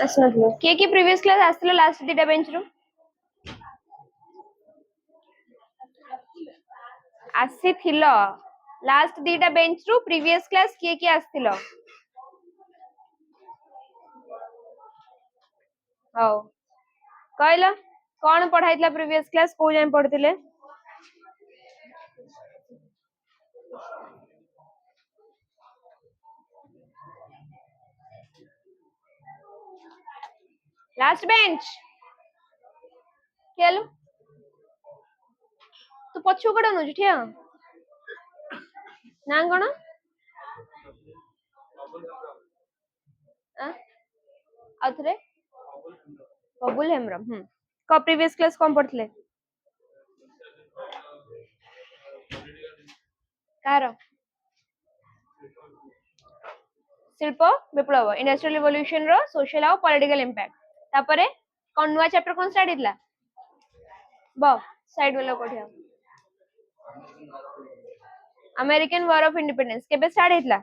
आसनथलो के previous class आसथिलो last दीटा bench रो आसीथिलो last दीटा bench रो previous class के आसथिलो हो कहलो कौन पढ़ाइतला प्रीवियस क्लास को जाय पढ़थिले लास्ट बेंच केलो तू पछु कड नु ठिया ना कोन आथरे बबुल हेमरम को प्रीवियस क्लास कोन पढ़थिले कार शिल्प विप्लव इंडस्ट्रियल रिवोल्यूशन रो सोशल और पॉलिटिकल इंपैक्ट तापरे कोन नुवा चैप्टर कोन स्टार्ट हितला ब साइड वाला कोठिया अमेरिकन वॉर ऑफ इंडिपेंडेंस केबे स्टार्ट हितला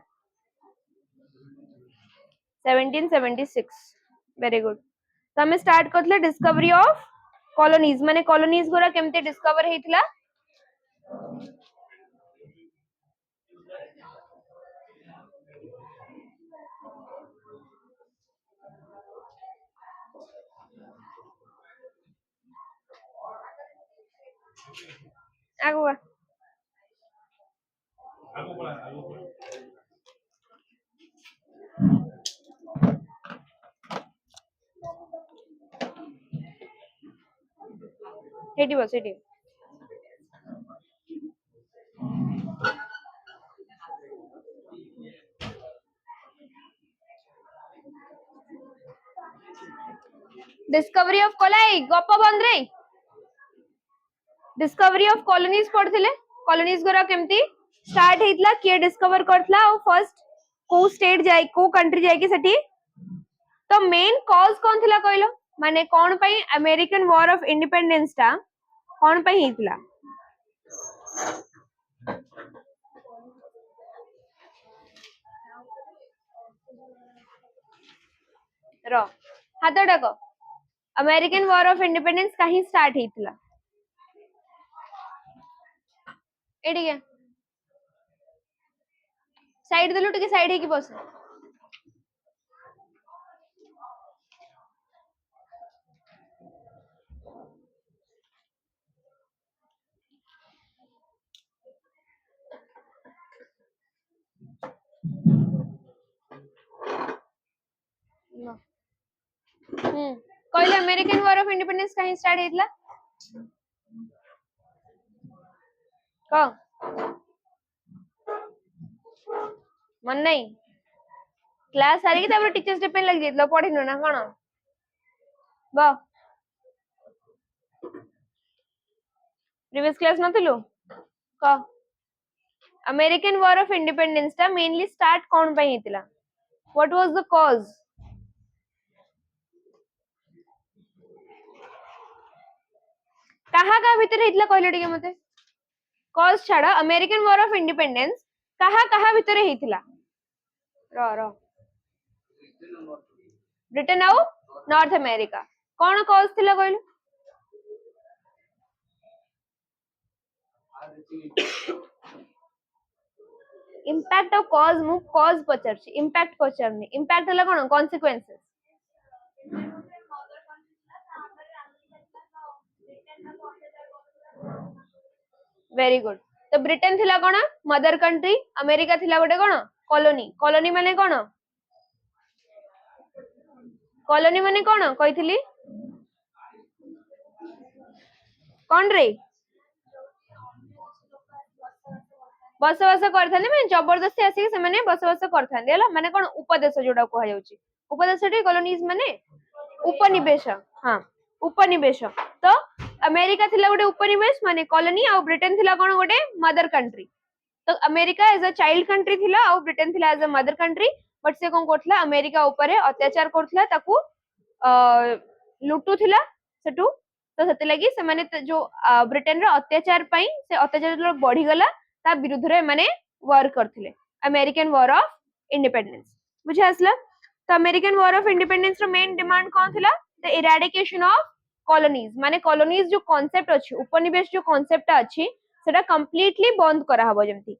1776 वेरी गुड तमे स्टार्ट करथले डिस्कवरी ऑफ कॉलोनीज माने कॉलोनीज गोरा केमते डिस्कवर हेतला आगो हेटी बस हेटी डिस्कवरी ऑफ कोलाई गप बंद रे डिस्कवरी ऑफ कॉलोनीज पढ़थिले कॉलोनीज गोरा केमती स्टार्ट हेतला के डिस्कवर करथला और फर्स्ट को स्टेट जाय को कंट्री जाय के सेठी तो मेन कॉज कोन थिला कहलो माने कोन पई अमेरिकन वॉर ऑफ इंडिपेंडेंस ता कोन पई हेतला रो हाथ डाको अमेरिकन वॉर ऑफ इंडिपेंडेंस कहीं स्टार्ट हेतला एडी के साइड देलु टिके साइड हे की बस कहले अमेरिकन वॉर ऑफ इंडिपेंडेंस कहीं स्टार्ट हेतला को मन नहीं क्लास सारी के टीचर्स डे पे लग जेतलो पढ़िनो ना कोन बा प्रीवियस क्लास नथिलु को अमेरिकन वॉर ऑफ इंडिपेंडेंस ता मेनली स्टार्ट कोन पई हेतला व्हाट वाज द कॉज कहा भीतर हेतला कहले टिके मते कॉज छाड़ा अमेरिकन वॉर ऑफ इंडिपेंडेंस कहा भीतर हेतला रो ब्रिटेन आउ नॉर्थ अमेरिका कौन कॉज थिला कहले इंपैक्ट ऑफ कॉज मु कॉज पचरछि इंपैक्ट पचरनी इंपैक्ट हला कोन कॉन्सिक्वेंसेस वेरी गुड तो ब्रिटेन थिला कोन मदर कंट्री अमेरिका थिला गोटे कोन कॉलोनी कॉलोनी माने कोन कॉलोनी माने कोन कहितली कोन रे बसवास करथाने मैं जबरदस्ती आसी से माने बसवास करथाने हला माने कोन उपदेश जोडा कहा जाउची उपदेश रे कॉलोनीज माने उपनिवेश हां उपनिवेश तो अमेरिका थिला गोटे उपनिवेश माने कॉलोनी और ब्रिटेन थिला कोन गोटे मदर कंट्री तो America as a child country थिला और ब्रिटेन थिला as a mother country but से कोन करथला अमेरिका ऊपर अत्याचार करथला ताकू लुटू थिला सेटू तो सेते लागि से माने जो ब्रिटेन रो अत्याचार पई से अत्याचार बढ़ी गला ता विरुद्ध रे माने वॉर करथिले अमेरिकन वॉर ऑफ इंडिपेंडेंस बुझे आसला तो अमेरिकन वॉर ऑफ इंडिपेंडेंस रो मेन डिमांड कौन थिला द इराडिकेशन ऑफ कॉलोनीज माने कॉलोनीज जो कांसेप्ट अछि उपनिवेश जो कांसेप्ट अछि सेटा कंप्लीटली बंद करा हबो जेमती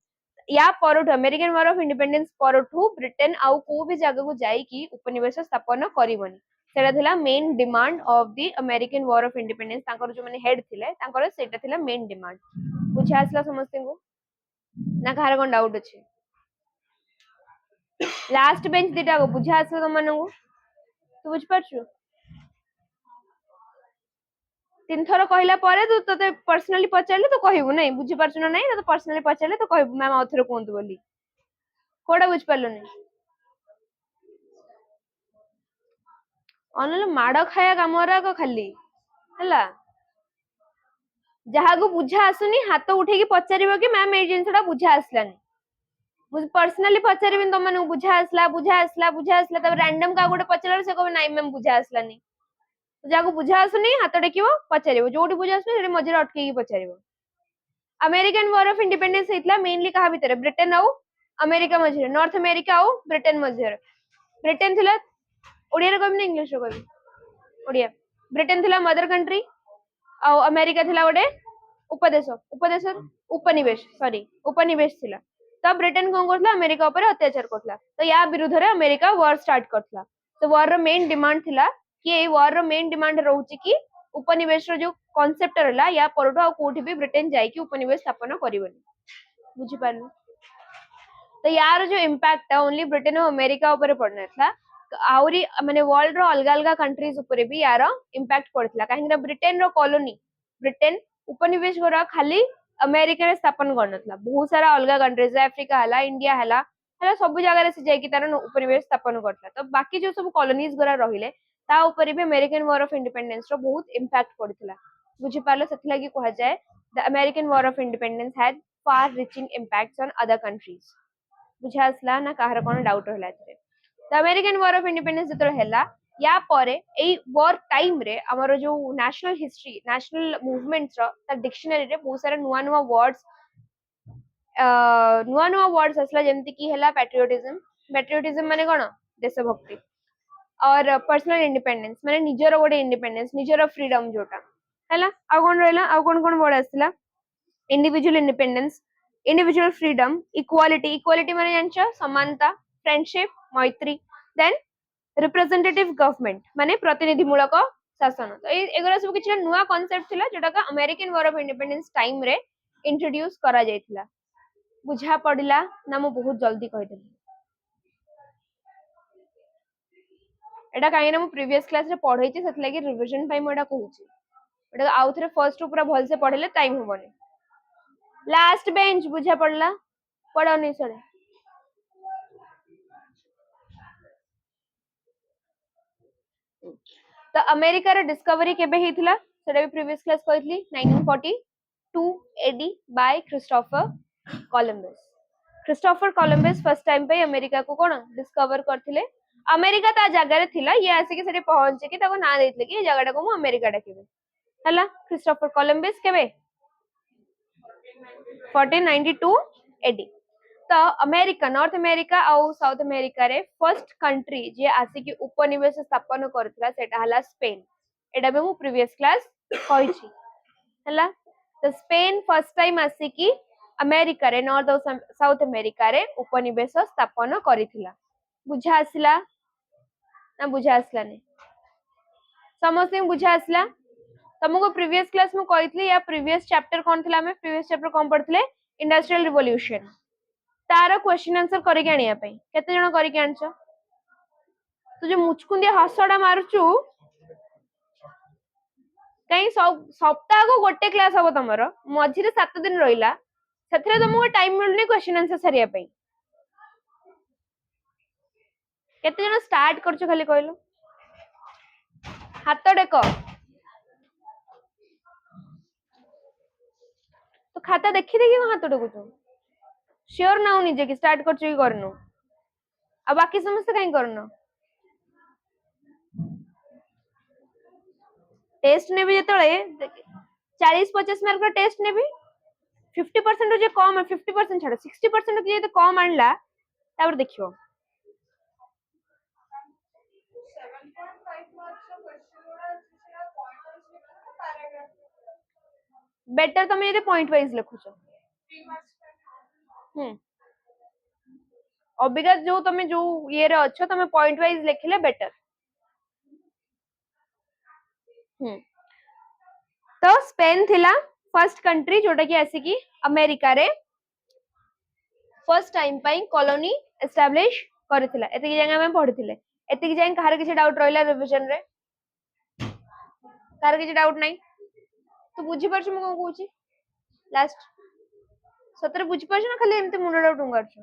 या परठु अमेरिकन वॉर ऑफ इंडिपेंडेंस परठु ब्रिटेन आउ को भी जगह को जाई कि उपनिवेश स्थापन करिवनी सेटा थिला main demand of the American war of independence तांकर जो माने हेड थिले तांकर सेटा थिला मेन डिमांड बुझा आसला समस्त को ना कहार कोन डाउट अछि लास्ट बेंच दिटा को बुझा आसला तुम मानू तू बुझ पारछु तीन थर कहला परे तू तते पर्सनली पचारले तो कहबू नहीं बुझी पारछु ना नहीं तो पर्सनली पचारले तो कहबू मैम आउथरे कोंतु बोली कोडा बुझ पारलो नहीं अनले माड़ खाया कामरा को खाली हला जहा को बुझा आसुनी हाथ उठे की पचारिबो कि मैम ए जिंसटा बुझा आसलानी मुझे पर्सनली पचारिबिन तुम माने बुझा आसला तब रैंडम का गोटे पचारले से कहबे नहीं मैम बुझा आसलानी जाको बुझा आसुनी हाथ टेकिबो पचारिबो जोटी बुझा आसुनी सेठी मझिरे अटके की पचारिबो अमेरिकन वॉर ऑफ इंडिपेंडेंस हेतला मेनली कहा भीतर ब्रिटेन आउ अमेरिका मझिरे नॉर्थ अमेरिका आउ ब्रिटेन मझिरे ब्रिटेन थिला ओडिया रे कहबी इंग्लिश रे कहबी ओडिया ब्रिटेन थिला मदर कंट्री आउ अमेरिका थिला गोटे उपदेश उपदेश उपनिवेश सॉरी उपनिवेश थिला तब ब्रिटेन कोन करथला अमेरिका ऊपर अत्याचार करथला तो या विरुद्ध रे अमेरिका वॉर स्टार्ट करथला तो वॉर रो मेन डिमांड थिला कि ए वॉर रो मेन डिमांड रहउची कि उपनिवेश रो जो कांसेप्ट रहला या परडो आ कोठी भी ब्रिटेन जाई कि उपनिवेश स्थापन करिवनी बुझी पारनु तो यार जो इम्पैक्ट है ओनली ब्रिटेन और अमेरिका ऊपर पड़ना था आउरी माने वर्ल्ड रो अलग अलग कंट्रीज ऊपर भी यार इम्पैक्ट पड़थला काहे ब्रिटेन रो कॉलोनी ब्रिटेन उपनिवेश गोरा खाली अमेरिका रे स्थापन करनथला बहुत सारा अलग कंट्रीज अफ्रीका हला इंडिया हला सब जगह रे से जाई कि तार उपनिवेश स्थापन करथला तो बाकी जो सब कॉलोनीज गोरा रहिले ता ऊपर भी अमेरिकन वॉर ऑफ इंडिपेंडेंस रो बहुत इम्पैक्ट पड़थला बुझी पारलो सेथला कि कहा जाय the American war of independence had far reaching impacts on other countries बुझा आसला ना कहार कोन डाउट रहला एतरे the American war of independence जतरो हेला या परे एई वॉर टाइम रे हमरो जो नेशनल हिस्ट्री नेशनल मूवमेंट्स रो ता डिक्शनरी रे बहुत सारा नुवा नुवा वर्ड्स असला जेमति कि हेला पैट्रियोटिज्म माने कोन देशभक्ति और पर्सनल इंडिपेंडेंस माने निजरो गोटे इंडिपेंडेंस निजरो फ्रीडम जोटा हैला आ कोन रहला आ कोन वर्ड आसला individual independence individual freedom equality माने जानछ समानता फ्रेंडशिप मैत्री देन रिप्रेजेंटेटिव गवर्नमेंट माने प्रतिनिधिमूलक शासन तो एगरा सब किछ नुवा कांसेप्ट थिला जेटा का American war of independence time रे इंट्रोड्यूस करा जायतिला बुझा पड़िला ना मु बहुत जल्दी कहि देली एटा काहे ना मु प्रीवियस क्लास रे पढै छी सेत लागि रिवीजन टाइम एटा कहूची एटा आउ थरे फर्स्ट पूरा भल से पढले टाइम होबनी लास्ट बेंच बुझा पड़ला पढ़ो नहीं सरे तो अमेरिका रे डिस्कवरी केबे हेतिला सेटा भी प्रीवियस क्लास कहथली 1942 AD by Christopher Columbus first time पे अमेरिका को कोन डिस्कवर करथिले अमेरिका ता जगह रे थिला ये आसे के सेटे पहुंचे के ताको ना देथिले कि जगहटा को मु अमेरिका डाकिबे हला क्रिस्टोफर कोलंबस केबे 1492 एडी तो अमेरिका नॉर्थ अमेरिका और साउथ अमेरिका रे फर्स्ट कंट्री जे आसी कि उपनिवेश स्थापन करथला सेटा हला स्पेन एटा बे मु प्रीवियस क्लास कहि छी हला तो स्पेन फर्स्ट टाइम आसी कि अमेरिका रे नॉर्थ और साउथ अमेरिका रे उपनिवेश स्थापन करिथिला बुझा आसला ना बुझा आसला ने समस्त बुझा आसला तुमको प्रीवियस क्लास में कहथली या प्रीवियस चैप्टर कोन थिला हमें प्रीवियस चैप्टर कोन पढथले इंडस्ट्रियल रिवोल्यूशन तार क्वेश्चन आंसर करके आनिया पई केते जण करके आनछ तू जे मुचकुंदिया हसडा मारुचू कहीं सप्ताह को गोटे क्लास हबो तमरो मझिरे 7 दिन रहिला सेथरे तुमको टाइम मिलनी क्वेश्चन आंसर सरिया पई केते जण स्टार्ट करछ खाली कहलो हाथ देखो तो खाता देखि देखि हाथ टेकुछु श्योर ना हो निजे कि स्टार्ट करछु कि करनु आ बाकी समस्त कहीं करनु टेस्ट ने भी जेतळे 40-50 मार्क टेस्ट ने भी 50% जे कम है 50% छाड़ 60% जे तो कम आनला तापर देखियो बेटर तुम ये पॉइंट वाइज लिखुच अबिका जो तुम जो ये अच्छो तुम पॉइंट वाइज लिखिले बेटर। तो स्पेन थिला फर्स्ट कंट्री जोटा कि आसिकी अमेरिका रे फर्स्ट टाइम पाई कॉलोनी एस्टैब्लिश करथिला। एतिकी जाय हम पढिथिले। एतिकी जाय कहार किछि डाउट रहला रिवीजन रे? कहार किछि डाउट नाही? तो बुझी परछ म कोन कहूची लास्ट सतरे बुझी परछ ना खाली एमते मुंड डाउट करछ।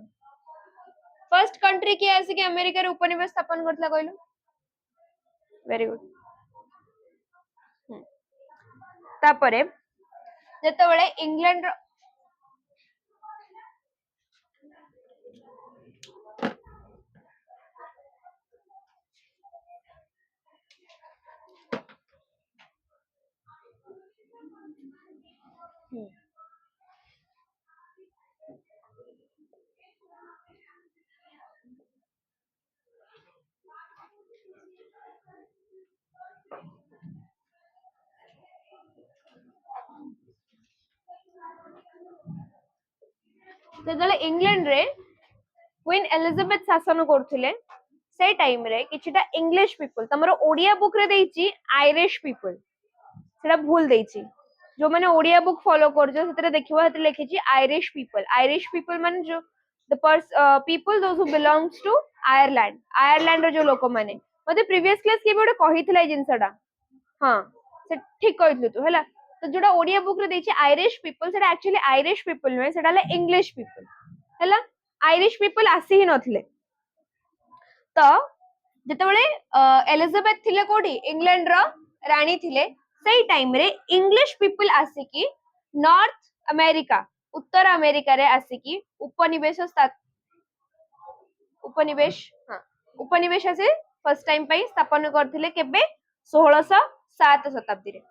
फर्स्ट कंट्री के आसिकी अमेरिका रे उपनिवेश स्थापन करथिला कहलो? Very good. तापरे जेतेबेले इंग्लैंड जेतेबेले इंग्लैंड रे क्वीन एलिजाबेथ शासन करथिले से टाइम रे किछिटा इंग्लिश पीपल तमरो ओडिया बुक रे देइची आयरिश पीपल सेटा भूल देइची। जो माने ओडिया बुक फॉलो करजो सेतरे देखिबो हेते लिखिची आयरिश पीपल माने जो the people those who belongs to Ireland रो जो लोक माने मते प्रीवियस क्लास के बडे कहिथिला ए जिंसडा हां से ठीक कहितलु तू हैला। तो जोडा ओडिया बुक रे देइची आयरिश पीपल सेटा एक्चुअली आयरिश पीपल नै सेटा ले इंग्लिश पीपल हैला। आयरिश पीपल आसी ही नथिले। तो जेतेबेले एलिजाबेथ थिले कोडी इंग्लैंड रो रानी थिले सेई टाइम रे इंग्लिश पीपल आसी की नॉर्थ अमेरिका उत्तर अमेरिका रे आसी की उपनिवेश आसे फर्स्ट टाइम पई स्थापन करथिले केबे 1607 शताब्दी रे।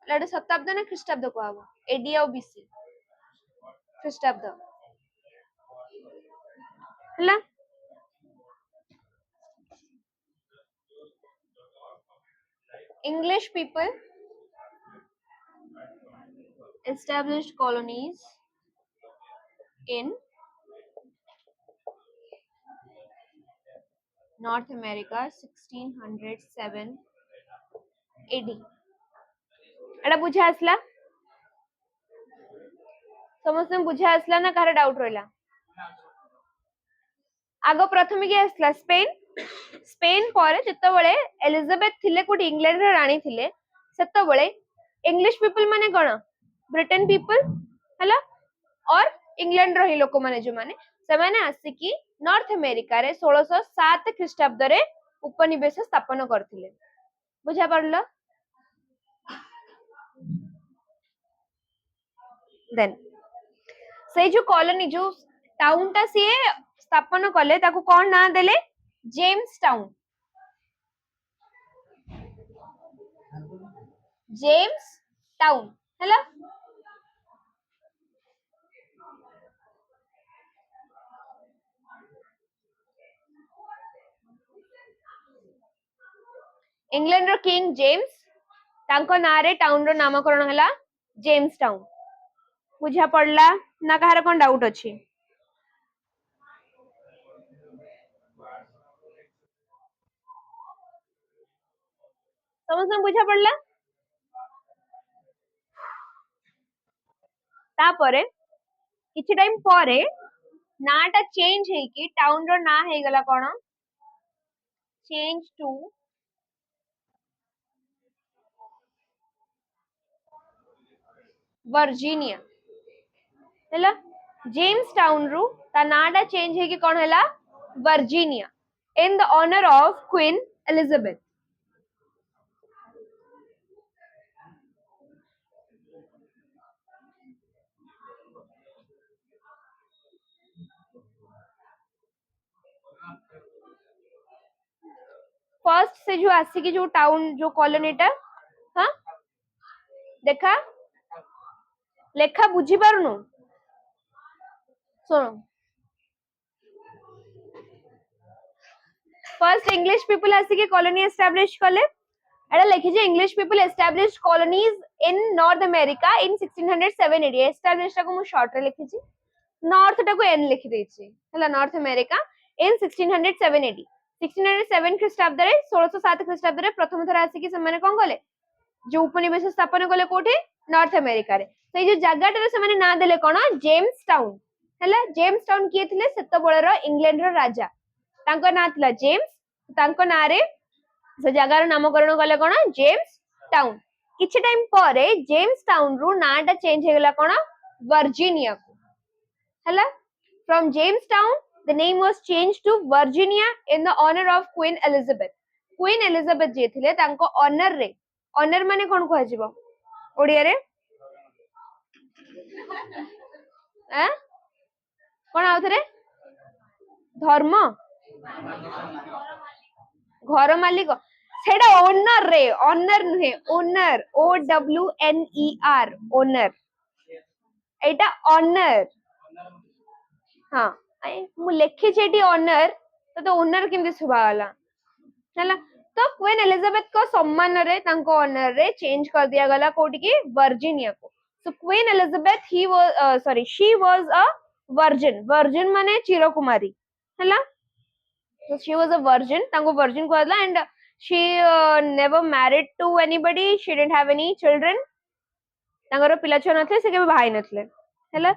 लडे शताब्दी ना ख्रीष्टाब्द को आबो एडी और बीसी ख्रीष्टाब्द हला। English people established colonies in North America 1607 AD। एटा बुझा आसला समस्त बुझा आसला ना कारे डाउट रहला? आगो प्रथम के आसला स्पेन पर जेतेबेले एलिजाबेथ थिले कोडी इंग्लैंड रे रानी थिले सेतेबेले इंग्लिश पीपल माने कोन ब्रिटेन पीपल हला और इंग्लैंड रो ही लोक माने जो माने से माने आसी की नॉर्थ अमेरिका रे 1607 ख्रीष्टाब्द रे उपनिवेश स्थापन करथिले। बुझा पड़लो? देन से जो कॉलोनी जो टाउन ता से स्थापन कले ताको कोन ना देले? जेम्स टाउन हैला। इंग्लैंड रो किंग जेम्स तांको नारे टाउन रो नामकरण हला जेम्स टाउन। बुझा पड़ला ना कहार कोन डाउट अछि? समस्त बुझा पड़ला? तापरे किछि टाइम परे नाटा चेंज है कि टाउन रो ना हे गला कोन चेंज टू वर्जीनिया हैला। जेम्स टाउन रु ता नाटा चेंज है कि कोन हैला Virginia in the honour of queen Elizabeth. First से जो आसी की जो टाउन जो कॉलोनीटा हाँ देखा लेखा बुझी पारुनु सुनो फर्स्ट इंग्लिश पीपल आसी की कॉलोनी एस्टैब्लिश कले एटा लिखी जे English people established colonies in north America in 1607 AD established को मु शॉर्ट रे लिखी छी नॉर्थ टा को एन लिखि दै छी हला नॉर्थ अमेरिका इन 1607 एडी 1607 ख्रीष्टाब्द रे 1607 ख्रीष्टाब्द रे प्रथम थर आसी कि से माने कोन गले जो उपनिवेश स्थापन कले कोठी नॉर्थ अमेरिका रे से जो जगह रे से माने ना देले कोन जेम्स टाउन हला जेम्स टाउन किए थिले सेत बळर इंग्लैंड रो राजा तांको ना थिला जेम्स तांको ना रे से जगार नामकरण कले कोन जेम्स टाउन किछि टाइम परे जेम्स टाउन रु नाटा चेंज हे गेला कोन वर्जीनिया को हला from Jamestown the name was changed to Virginia in the honour of queen Elizabeth जे थिले तांको ऑनर रे ऑनर माने कोन कहै जिवो ओडिया रे आ कोन आउथरे धर्म घर मालिक सेटा ओनर रे ऑनर नुहे owner O W N E R owner एटा ऑनर हां मु लेखि छेटी ऑनर तो ओनर केमति सुबा वाला हला तो क्वीन एलिजाबेथ को सम्मान रे तांको ऑनर रे चेंज कर दिया गला कोठी की वर्जीनिया को सो queen Elizabeth he was she was a virgin माने चिरकुमारी हला so she was a virgin tango virgin कहला and she never married to anybody she didn't have any children तांगर पिला छुआ नथले से केबे भाई नथले हला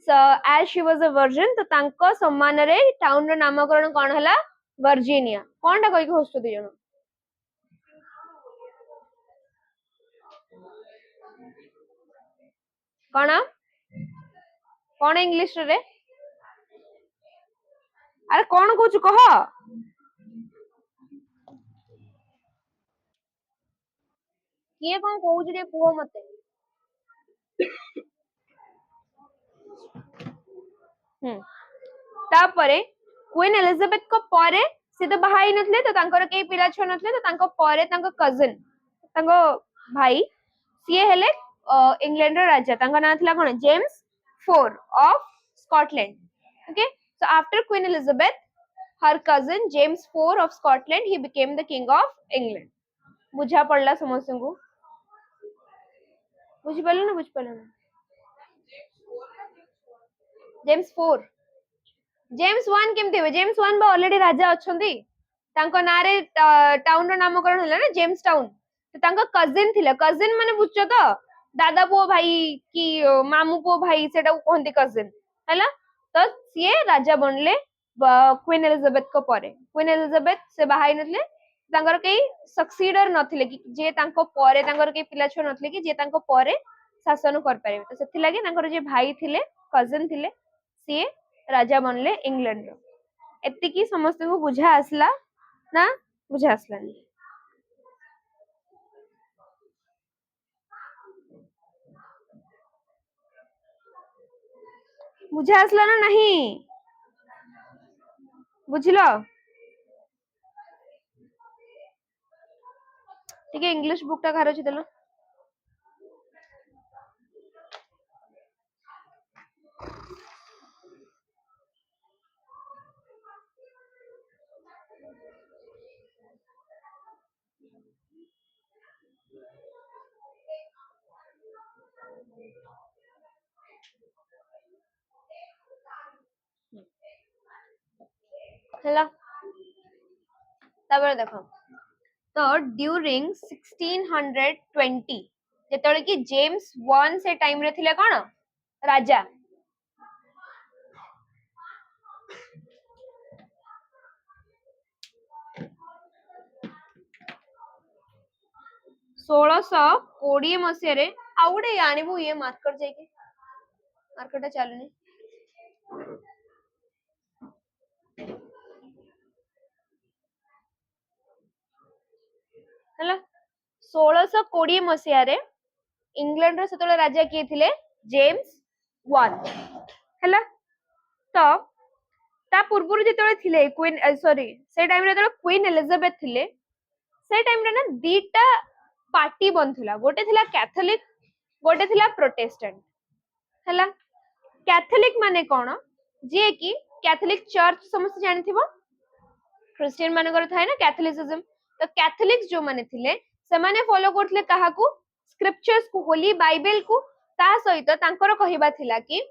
so as she was a virgin तो तांको सम्मान रे टाउन रो नामकरण कोन हला वर्जीनिया कोनटा कहि के होस्ट दी जण कोन कोन इंग्लिश रे अरे कोन कहू कह किए कोन कहू जे कुहो मते तापरे क्वीन एलिजाबेथ को परे से तो भाई नथले तो तांकर के पिला छ नथले तो तांको परे तांको कजिन तांको भाई सीए हेले इंग्लैंड रो राजा तांको ना थला कोन James 4 of Scotland okay so after queen Elizabeth her cousin James IV of Scotland he became the king of England बुझा पड़ला समस्त को बुझ पड़ला ना जेम्स 4 जेम्स 1 केमते हो जेम्स 1 बा ऑलरेडी राजा अछंती तांको नारे टाउन रो नामकरण होला ना जेम्स टाउन तो तांको कजिन थिले कजिन माने बुझछो तो दादा पो भाई की मामू पो भाई सेटा कोहंती कजिन हैला तो सिए राजा बनले क्वीन एलिजाबेथ को परे क्वीन एलिजाबेथ से बाहाई नथले तांकर के सक्सीडर नथिले कि जे तांको परे तांकर के पिला छ नथले कि जे तांको परे शासन कर पारे तो सेथि लागि तांकर जे भाई थिले कजिन थिले सिए राजा बनले इंग्लैंड रो एत्ति की समस्त को बुझा आसला ना बुझा आसलानी बुझा आसला ना नहीं बुझलो ठीक है इंग्लिश बुक टा घर अछि देलो ହେଲା तापर देखो तो ड्यूरिंग 1620 जेतले कि जेम्स 1 से टाइम रे थिले कोन राजा षोलश 20 मसीह आउटे आनिबु ये मार्केट जाके मार्केट चलुनी हला 1620 मसीह इंग्लैंड रो सेतले राजा किए थिले जेम्स 1 हला तो ता पूर्व जेतले थिले क्वीन सॉरी से टाइम रे जेतले क्वीन एलिजाबेथ थिले से टाइम रे ना दीटा पार्टी बनथिला गोटे थिला कैथोलिक गोटे थिला प्रोटेस्टेंट हला कैथोलिक माने कोन जे कि कैथोलिक चर्च समस्त जानथिबो क्रिश्चियन मानकर थाए ना कैथोलिसिज्म तो कैथोलिक्स जो माने थिले से माने फॉलो करथिले काहाकू स्क्रिप्चर्स को होली बाइबल को ता सहित तांकर कहिबा थिला कि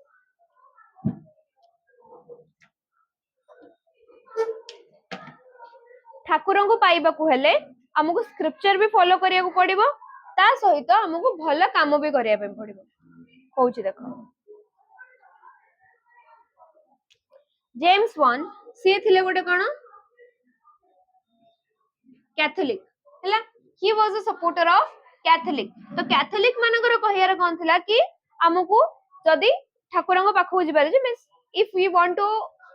ठाकुर को पाइबा को हेले हमको स्क्रिप्चर भी फॉलो करिया को पड़िबो ता सहित हमको भल काम भी करिया पे पड़िबो कहूची देखो जेम्स वन सी थिले गोटे कोन कैथोलिक हैला he was a supporter of Catholic तो कैथोलिक मानकर कहियार कोन थिला कि हमको जदी ठाकुर को पाखु जिबार जे means if we want to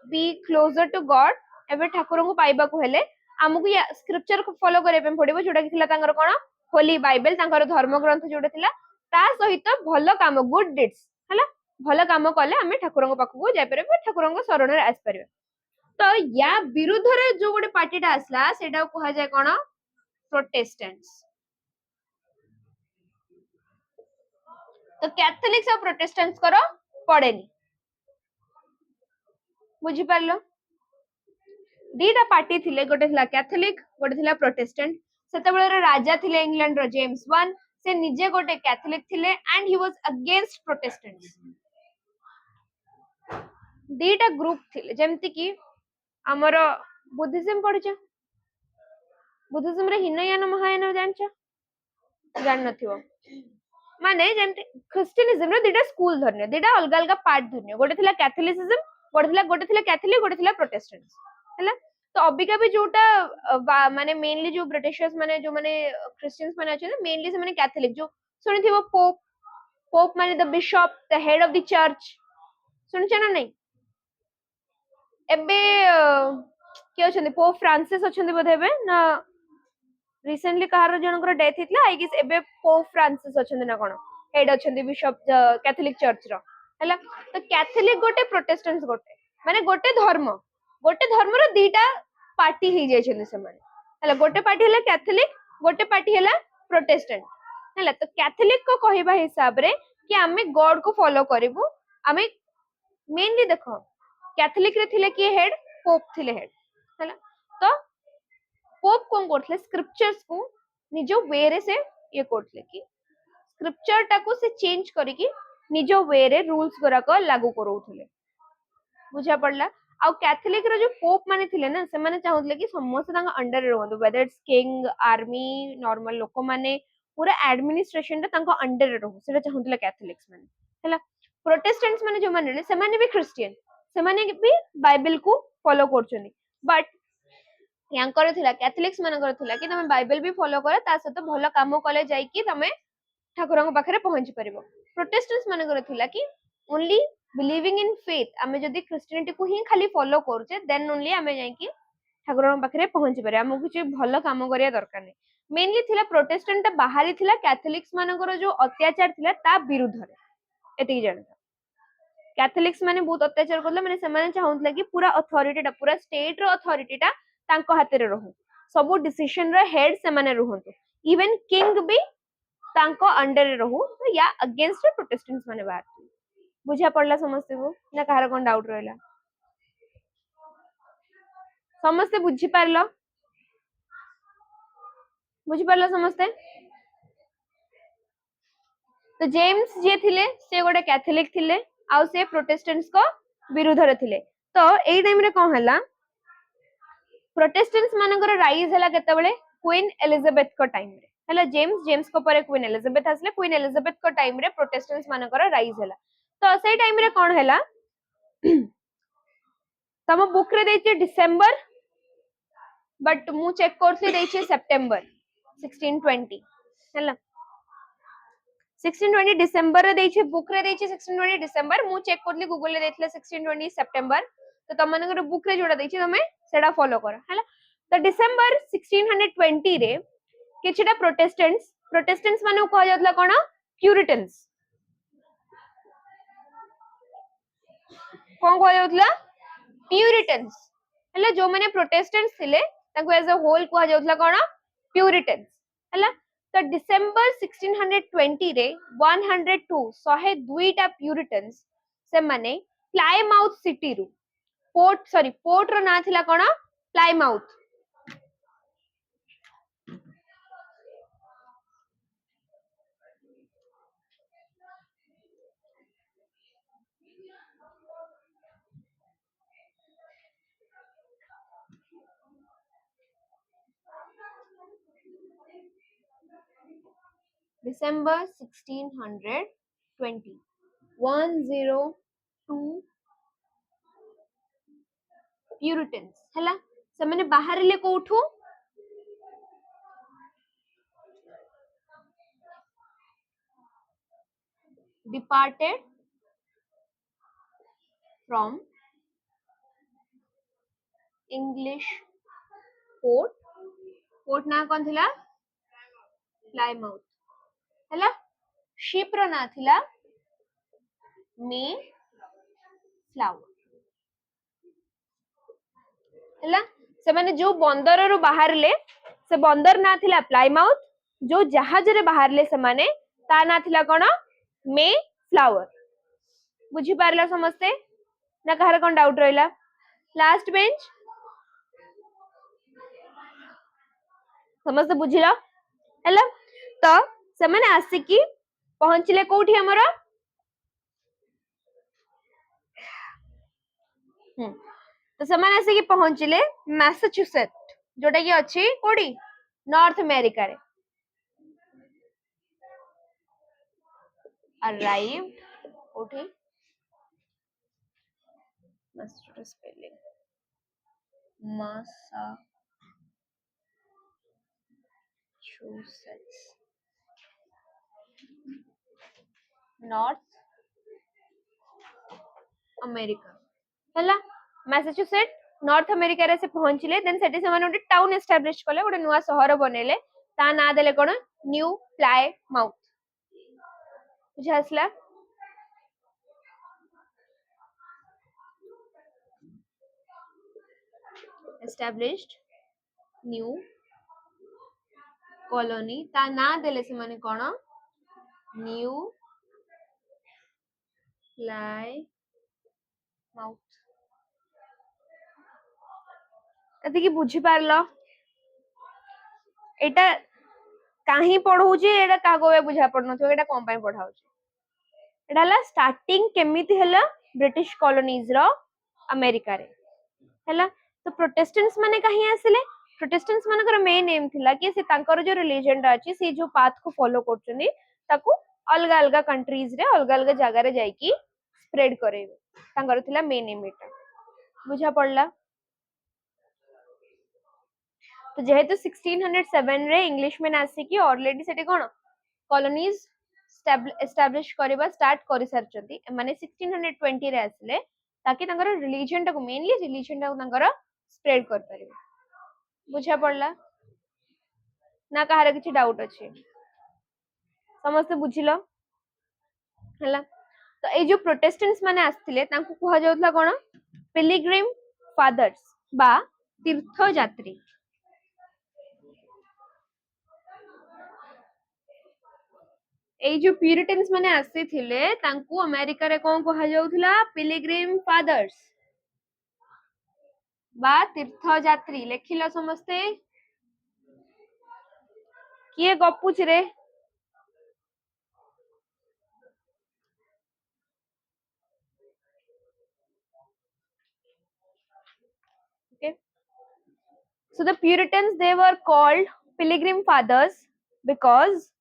be closer to god एबे ठाकुर को पाइबा को हेले हमको या स्क्रिप्चर को फॉलो करे पे पड़िबो जोटा कि थिला तांकर कोन होली बाइबल तांकर धर्म ग्रंथ जोटा थिला ता सहित भलो काम गुड डिड्स हैला भलो काम कले हमें ठाकुर को पाखु जाय परबे ठाकुर को शरण रे आस परबे तो या विरुद्ध रे जो गोटे पार्टीटा आसला सेटा कहा जाय कोन प्रोटेस्टेंट्स तो कैथोलिक्स और प्रोटेस्टेंट्स करो पड़ेनी बुझी पारलो दीटा पार्टी थिले गोटे थिला कैथोलिक गोटे थिला प्रोटेस्टेंट सेतेबेले राजा थिले इंग्लैंड रो जेम्स वन से निजे गोटे कैथोलिक थिले and he was against Protestants दीटा ग्रुप थिले जेमति कि हमरो बुद्धिज्म पढिछ बुद्धिज्म रे हिनयान महायान जानछ जान नथिवो माने जेमति क्रिश्चियनिज्म रे दीटा स्कूल धरने दीटा अलग अलग पार्ट धरने गोटे थिला कैथोलिसिज्म गोटे थिला कैथोलिक गोटे थिला प्रोटेस्टेंट्स हैला तो अबिका भी जोटा माने मेनली जो ब्रिटिशर्स माने जो माने क्रिश्चियंस माने अछि मेनली से माने कैथोलिक जो सुनिथिबो पोप पोप माने the bishop the head of the church सुनछ ना नहीं एबे के अछंती पोप फ्रांसिस अछंती बोधे बे ना रिसेंटली कहार जनकर डेथ हितला आई गेस एबे पोप फ्रांसिस अछंती ना कोन हेड अछंती बिशप कैथोलिक चर्च रो हैला तो कैथोलिक गोटे प्रोटेस्टेंट्स गोटे माने गोटे धर्म रो दीटा पार्टी ही जाय छन से माने हैला गोटे पार्टी हैला कैथोलिक गोटे पार्टी हैला प्रोटेस्टेंट हैला तो कैथोलिक को कहिबा हिसाब रे कि हमें गॉड को फॉलो करिवु हमें मेनली देखो कैथोलिक रे थिले कि हेड पोप थिले हेड हैला तो पोप कोन करथले स्क्रिप्चर्स को निजो वे रे से ये करथले कि स्क्रिप्चर टा को से चेंज करिकि निजो वे रे रूल्स गुरा को लागू करौथले बुझा पड़ला आ कैथोलिक रो जो पोप माने थिले ना से माने चाहुतले कि समस्त तांगा अंडर रे रहंतु whether it's king army normal लोक माने पूरा एडमिनिस्ट्रेशन ता तांगा अंडर रे रहु सेटा चाहुतले कैथोलिक्स माने हैला प्रोटेस्टेंट्स माने जो माने से माने भी क्रिश्चियन से माने भी बाइबल को फॉलो करछनी बट यांकर थिला कैथोलिक्स मानकर थिला कि तमे बाइबल भी फॉलो करे ता सहित भलो काम कले जाई कि तमे ठाकुर को पाखरे पहुंची परिबो प्रोटेस्टेंट्स मानकर थिला कि ओनली बिलीविंग इन फेथ आमे जदी क्रिश्चियनिटी को ही खाली फॉलो करछे देन ओनली आमे जाई कि ठाकुर को पाखरे पहुंची पारे हमहु किछ भलो काम करिया दरकार नै मेनली थिला प्रोटेस्टेंट ता बाहरी थिला कैथोलिक्स मानकर जो अत्याचार थिला ता विरुद्ध रे एति जण कैथोलिक्स माने बहुत अत्याचार करले माने से माने चाहुतले कि पूरा अथॉरिटी ता पूरा स्टेट रो अथॉरिटी ता तांको हाते रे रहू सब डिसीजन रो हेड से माने रहंतु इवन किंग भी तांको अंडर रे रहू तो या अगेंस्ट प्रोटेस्टेंट्स माने बात बुझा पड़ला समस्त को ना कहार कोन डाउट रहला समस्त बुझी पारलो बुझी पारलो समस्त तो जेम्स जे थिले से गोटे कैथोलिक थिले आ से प्रोटेस्टेंट्स को विरुद्ध रे थिले तो एई टाइम रे कोन हला प्रोटेस्टेंट्स मानकर राइज हला केतेबेले क्वीन एलिजाबेथ को टाइम रे हला जेम्स को परे क्वीन एलिजाबेथ आसले क्वीन एलिजाबेथ को टाइम रे प्रोटेस्टेंट्स मानकर राइज हला तो सेई टाइम रे कोन हला तम बुक रे देछि डिसेंबर बट मु चेक करथि देछि सितंबर 1620 हला 1620 डिसेंबर रे देछि बुक रे देछि 1620 डिसेंबर मु चेक करली गूगल रे देथिले 1620 सितंबर तो तम मानकर बुक रे जोडा देछि तमे सेडा फॉलो कर हला तो डिसेंबर 1620 रे किछटा प्रोटेस्टेंट्स माने कह जातला कोन प्यूरिटन्स कोन कह जातला प्यूरिटन्स हला जो माने प्रोटेस्टेंट्स थिले ताको एज अ होल कह जातला कोन प्यूरिटन्स हला तो डिसेंबर 1620 रे 102 टा प्यूरिटन्स से माने प्लायमाउथ सिटी रु पोर्ट रो ना थिला कोन प्लायमाउथ December 1620 102 Puritans ହେଲା ସେମାନେ ବାହାରିଲେ କୋଉଠୁ departed from English port ନା କଣ ଥିଲା Plymouth ହେଲା ship ର ନା ଥିଲା Mayflower ହେଲା ସେମାନେ ଯୋଉ ବନ୍ଦରରୁ ବାହାରିଲେ ସେ ବନ୍ଦର ନା ଥିଲା ପ୍ଲାଇମାଉଥ ଯୋଉ ଜାହାଜରେ ବାହାରିଲେ ସେମାନେ ତା ନା ଥିଲା କଣ Mayflower ବୁଝି ପାରିଲା ସମସ୍ତେ ନା କାହାର କଣ ଡାଉଟ ରହିଲା ଲାଷ୍ଟ ବେଞ୍ଚ ସମସ୍ତେ ବୁଝିଲ ହେଲା ତ ସେମାନେ ଆସିକି ପହଞ୍ଚିଲେ କୋଉଠି ଆମର ତ ସେମାନେ ଆସିକି ପହଞ୍ଚିଲେ ମାସାଚୁସେଟ जोटा कि अच्छी कोडी नॉर्थ अमेरिका रे arrived कोठी master spelling Massachusetts north America हला मैसाचुसेट नॉर्थ अमेरिका रे से पहुंचले देन सेठी से माने ओटे टाउन एस्टैब्लिश करले ओटे नुवा शहर बनेले ता ना देले कोन न्यू प्लायमाउथ बुझा असला established new colony ता ना देले से माने कोन न्यू प्लायमाउथ एति की बुझी पारलो एटा काहे पढौची एटा कागो बुझा पड़नथो एटा कोन पय पढाउची एटा हला स्टार्टिंग केमिति हला ब्रिटिश कॉलोनीज रो अमेरिका रे हला तो प्रोटेस्टेंट्स माने काहे आसिले प्रोटेस्टेंट्स मानकर मेन एम थिला कि से तांकर जो रिलीजन रा अछि से जो पाथ को फॉलो करचनी ताकू अलग अलग कंट्रीज रे अलग अलग जगह रे जाई की स्प्रेड करेबे तांकर थिला मेन एम एटा बुझा पड़ला तो जेहेतु 1607 रे इंग्लिश में आसी की ऑलरेडी सेटे कोन कॉलोनीज एस्टैब्लिश करबा स्टार्ट करि सरचंती माने 1620 रे आसले ताकि तांकर रिलीजन टा को मेनली रिलीजन टा को तांकर स्प्रेड कर परिबे बुझा पड़ला ना कहार किछि डाउट अछि समस्त बुझिलो हला तो ए जो प्रोटेस्टेंट्स माने आस्थिले तांको कहा जाउतला कोन पिलग्रिम फादर्स बा तीर्थ यात्री ए जो प्यूरिटन्स माने आसी थिले तांको अमेरिका रे कोन कहा जाउतला पिलग्रिम फादर्स बा तीर्थ यात्री लेखिलो समस्ते किए गपुच रे okay so the Puritans they were called pilgrim fathers because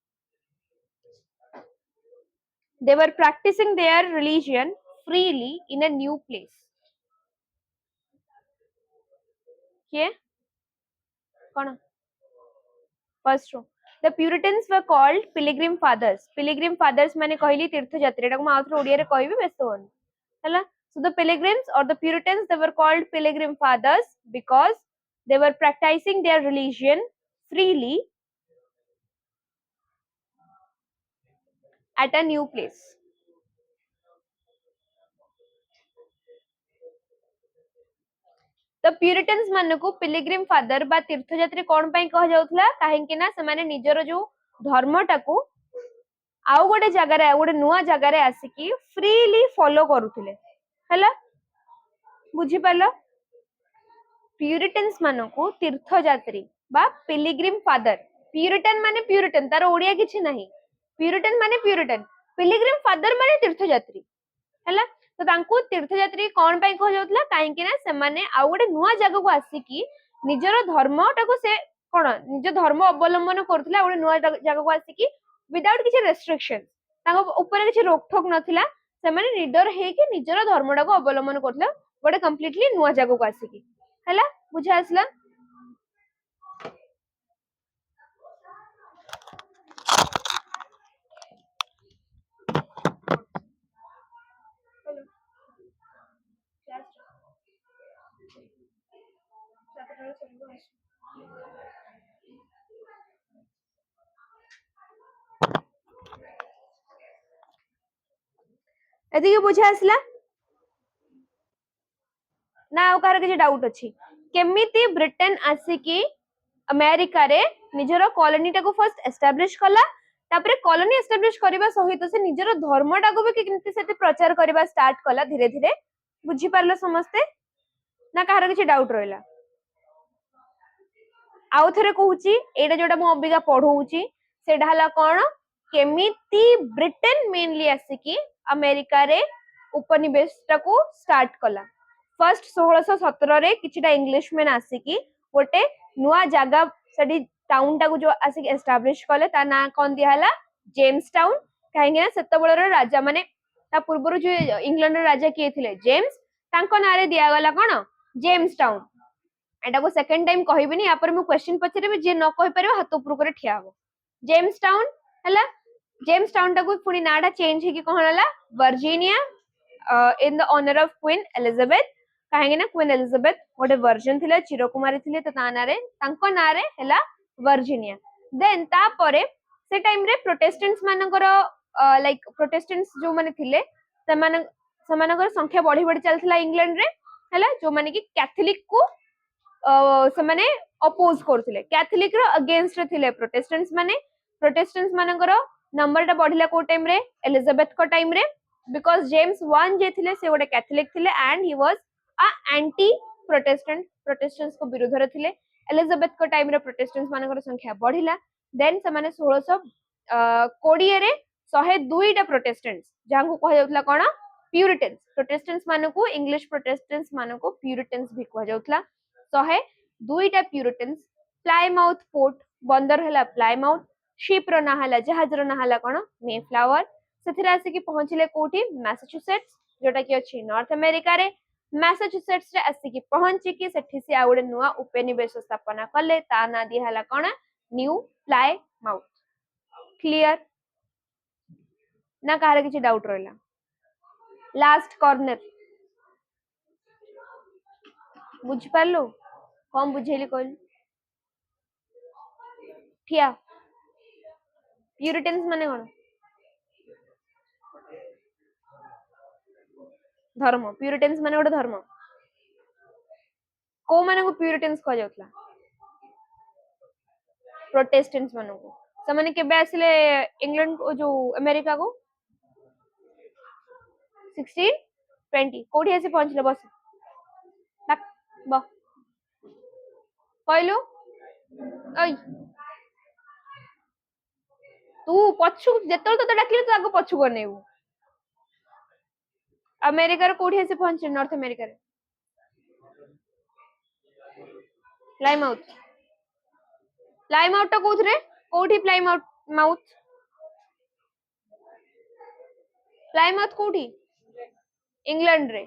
they were practicing their religion freely in a new place okay कोन फर्स्ट रो the Puritans were called pilgrim fathers माने कहली तीर्थ यात्री एटा को माउथ रो ओडिया रे कहबी व्यस्त होन हला so the pilgrims or the Puritans they were called pilgrim fathers because they were practicing their religion freely at a new place तो प्यूरिटन्स मानकु पिलग्रिम फादर बा तीर्थयात्री कोन पई कह जाउथला काहे कि ना से माने निजरो जो धर्मटाकू आउ गोटे जगह रे गोटे नुवा जगह रे आसिकी फ्रीली फॉलो करूथिले हला बुझी पालो प्यूरिटन्स मानकु तीर्थयात्री बा पिलिग्रिम फादर प्यूरिटन माने प्यूरिटन तार ओडिया किछि नाही प्यूरिटन माने प्यूरिटन पिलिग्रिम फादर माने तीर्थयात्री हैला तो तांको तीर्थयात्री कोन पई कह जाउतला काहे कि ना से माने आ गोटे नुवा जगह को आसी कि निजर धर्मटा को से कोन निज धर्म अवलंबन करथला गोटे नुवा जगह को आसी कि विदाउट किछि रेस्ट्रिक्शन तांको ऊपर किछि रोकठोक नथिला से माने निडर हे कि निजर धर्मटा को अवलंबन करथला गोटे कंप्लीटली नुवा जगह को आसी कि हैला बुझा आसला एदिके बुझा आसला ना आ कार किछि डाउट अछि केमिति ब्रिटेन आसिकी अमेरिका रे निजर कॉलोनी टाको फर्स्ट एस्टैब्लिश कला तापरे कॉलोनी एस्टैब्लिश करबा सहित से निजर धर्मटा को भी केमिति सेते प्रचार करबा स्टार्ट कला धीरे धीरे बुझी पारलो समस्ते ना कार किछि डाउट रहला आउ थरे कहूची एटा जोटा मु अबिका पढौची सेटा हला कोन केमिति ब्रिटेन मेनली आसिकी अमेरिका रे उपनिवेश टाको स्टार्ट कला फर्स्ट 1617 रे किछिटा इंग्लिश मैन आसिकी गोटे नुआ जगह सडी टाउन टाको जो आसिकी एस्टैब्लिश कले ता ना कोन दिया हला जेम्स टाउन काहेकि ना सेतबेलर राजा माने ता पूर्वरु जो इंग्लैंड रो राजा किए थिले जेम्स तांको नारे दिया गला कोन जेम्स टाउन एटा को सेकंड टाइम कहबिनी या पर मु क्वेश्चन पछरे जे न कहि परबो हाथ ऊपर करे ठिया हो जेम्स टाउन हला जेम्स टाउन टाको पुनी नाडा चेंज हे कि कोन हला Virginia in the honour of queen Elizabeth काहेकि ना क्वीन एलिजाबेथ गोटे वर्जन थिले चिरकुमारी थिले त तानारे तांको नारे हला वर्जीनिया देन ता परे से टाइम रे प्रोटेस्टेंट्स मानकर लाइक प्रोटेस्टेंट्स जो माने थिले समानकर संख्या बढ़ी बढ़ी चलथिला इंग्लैंड रे हला जो माने कि कैथोलिक को से माने अपोज करथिले कैथोलिक रो अगेंस्ट रे थिले प्रोटेस्टेंट्स मानकर नंबर टा बढ़िला को टाइम रे एलिजाबेथ को टाइम रे बिकॉज जेम्स वन जे थिले से गोटे कैथोलिक थिले and he was a anti Protestants को विरोध रे थिले एलिजाबेथ को टाइम रे प्रोटेस्टेंट्स मानकर संख्या बढ़िला देन से माने 1620 रे 102 टा प्रोटेस्टेंट्स जांको कह जाउतला कोन प्यूरिटन्स मानको इंग्लिश प्रोटेस्टेंट्स मानको प्यूरिटन्स भी कह जाउतला 102 टा प्यूरिटन्स प्लायमाउथ पोर्ट बंदर हला प्लायमाउथ शिप रो ना हला जहाज रो ना हला कोन मेफ्लावर सेथिरा आसी कि पहुंचले कोठी मैसाचुसेट्स जोटा कि अछि नॉर्थ अमेरिका रे मैसाचुसेट्स रे आसी कि पहुंची कि सेठी से आउडे नुवा उपनिवेश स्थापना कले ता ना दी हला कोन न्यू प्लायमाउथ क्लियर ना काहे किछि डाउट रहला लास्ट कॉर्नर बुझ पालो कम बुझेली कहल ठिया प्यूरिटन्स माने कोन धर्म प्यूरिटन्स माने गोटे धर्म को माने को प्यूरिटन्स कह जाउतला प्रोटेस्टेंट्स माने को से माने केबे आसिले इंग्लैंड को जो अमेरिका को 1620 कोठी आसी पहुंचले बस तक ब कहलु ओय तू पछु जेतल तो डाकले तू आगो पछु करनेबू अमेरिका रे कोठी आसी पहुंचे नॉर्थ अमेरिका रे प्लायमाउथ टा कोथरे कोठी प्लायमाउथ कोठी इंग्लैंड रे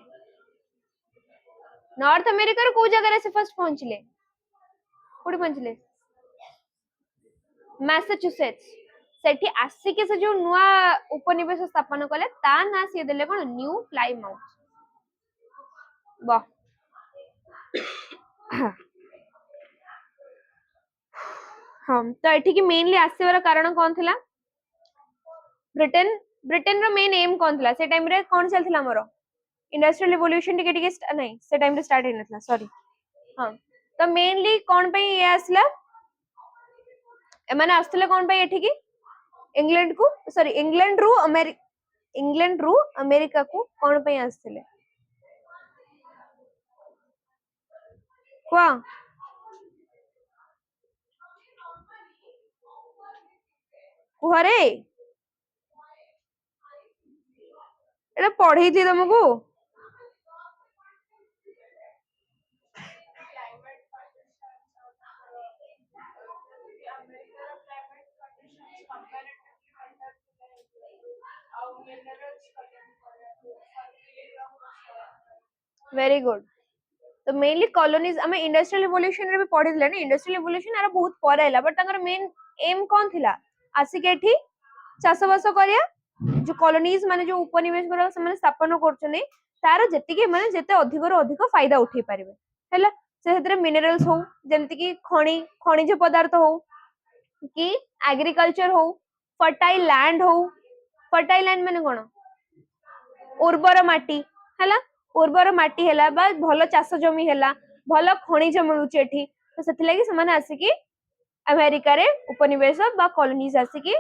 नॉर्थ अमेरिका रे को जगह रे से फर्स्ट पहुंचले कोठी पहुंचले मैसाचुसेट्स सेठी आसी के से जो नुआ उपनिवेश स्थापन कले ता ना से देले कोन न्यू प्लायमाउथ बा हम तो एठी की मेनली आसीवर कारण कोन थिला ब्रिटेन रो मेन एम कोन थिला से टाइम रे कोन चलथिला हमरो इंडस्ट्रियल रिवॉल्यूशन टिके नहीं से टाइम रे स्टार्ट हेनथला सॉरी हां तो मेनली कोन पे ये आसला ए माने आस्तले कोन पे एठी की इंग्लैंड को सॉरी इंग्लैंड रू अमेरिका को कोन पे आस्तले को कुहरे एटा पढ़ी थी तुमको वेरी गुड तो मेनली कॉलोनीज हमें इंडस्ट्रियल रिवोल्यूशन रे भी पढ़ी दिला ना इंडस्ट्रियल रिवोल्यूशन आर बहुत पर आइला बट तांकर मेन एम कोन थिला आसिक एठी चाषबास करिया जो कॉलोनीज माने जो उपनिवेश गुरा से स्थापन करछने तार जेतिके माने जेते अधिक रो अधिक फायदा उठै परिबे हैला से हेतरे मिनरल्स हो जेमति कि खनिज पदार्थ हो कि एग्रीकल्चर हो फर्टाइल लैंड माने कोन उर्वर माटी हैला उर्वर माटी हैला बा भलो चाष जमी हैला भलो खनिज मिलुचे एठी तो सेति लागि से माने आसी कि अमेरिका रे उपनिवेश बा कॉलोनीज आसी कि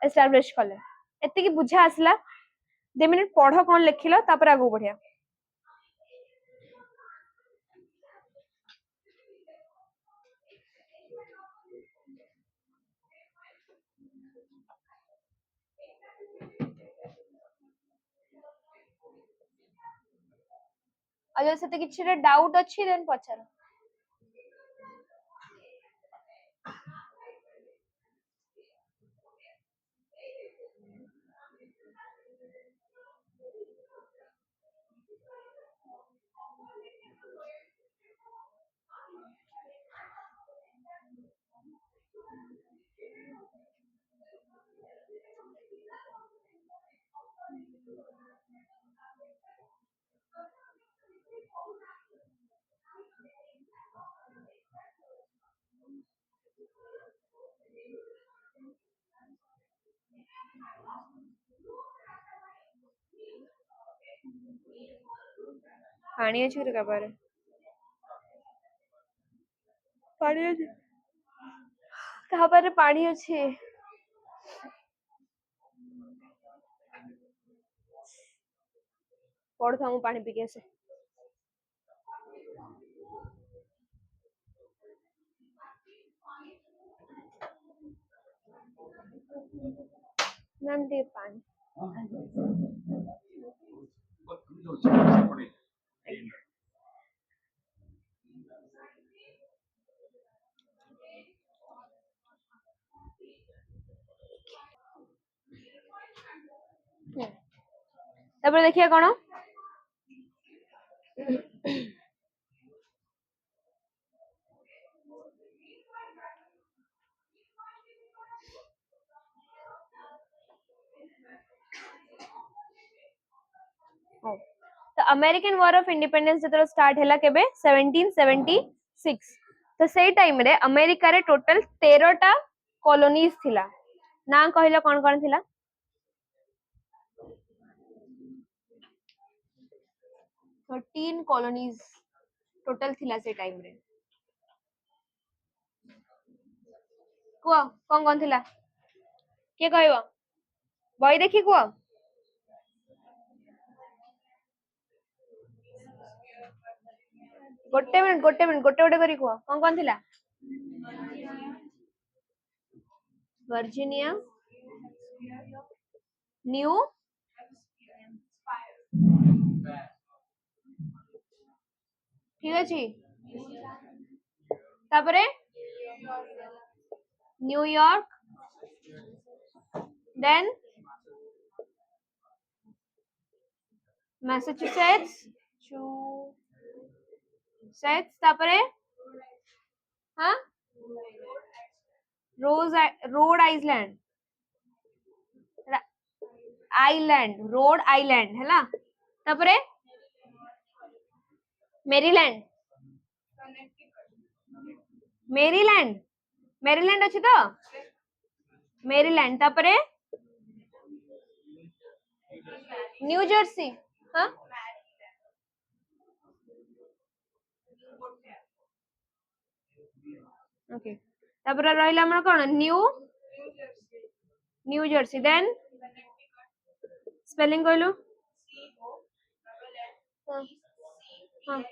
एस्टैब्लिश कले एति कि बुझा आसला 2 मिनिट पढ़ो कोन लिखिलो तापर आगु बढ़िया अगर सेते किछि डाउट अछि देन पछर पानी अछि रे कबारे पानी अछि कहाबारे पानी अछि पढ़ता हूँ पानी पी के से मैम दे पानी तापर देखिए कोन तो अमेरिकन वॉर ऑफ इंडिपेंडेंस जतरा स्टार्ट हैला केबे 1776 तो सेई टाइम रे अमेरिका रे टोटल 13 टा कॉलोनीज थिला ना कहले कोन कोन थिला 13 कॉलोनीज टोटल थिला से टाइम रे को कोन थिला के कहबो बई देखि को गोटे मिनिट गोटे करी को कोन थिला वर्जीनिया न्यू ठीक अछि तापरे न्यूयॉर्क देन मैसाचुसेट्स तापरे हाँ रोड आइलैंड रोड आइलैंड हैला तापरे मेरीलैंड मेरीलैंड अछि तो मेरीलैंड तापरे न्यू जर्सी हाँ ओके तापरे रहिला हमर कोन न्यू जर्सी देन स्पेलिंग कहलु हाँ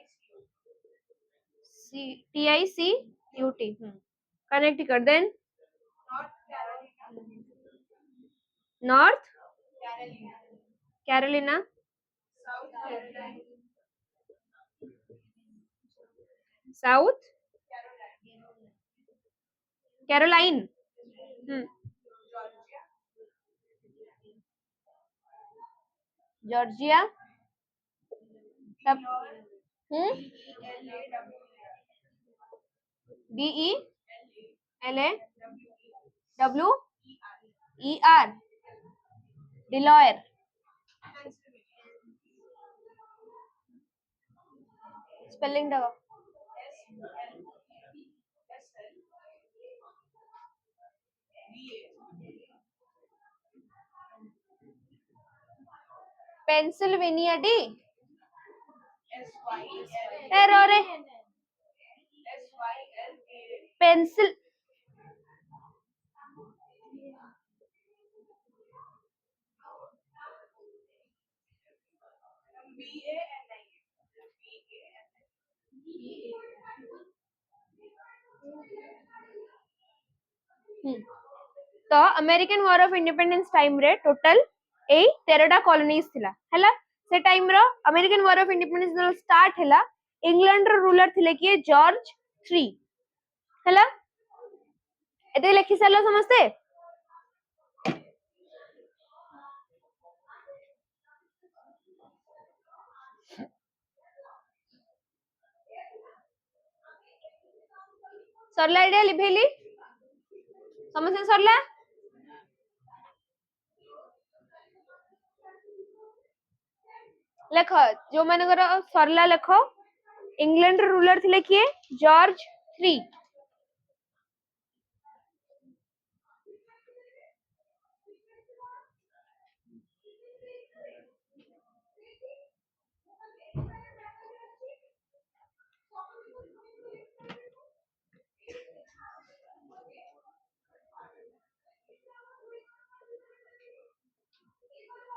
TICUT Connecticut then North Carolina, South Caroline, Georgia, तब DE LA WER Delaware, spelling दवा पेंसिल्वेनिया डी रे पेंसिल तो American war of independence time रे टोटल ए 13टा कॉलोनीज थिला हैला से टाइम रो अमेरिकन वॉर ऑफ इंडिपेंडेंस जो स्टार्ट हैला इंग्लैंड रो रूलर थिले कि जॉर्ज 3 हैला एते लिखि सालो समझते सरला आइडिया लिभेली समझे सरला लेख जो मानकर सरला लेख इंग्लैंड रो रूलर थिले किए George 3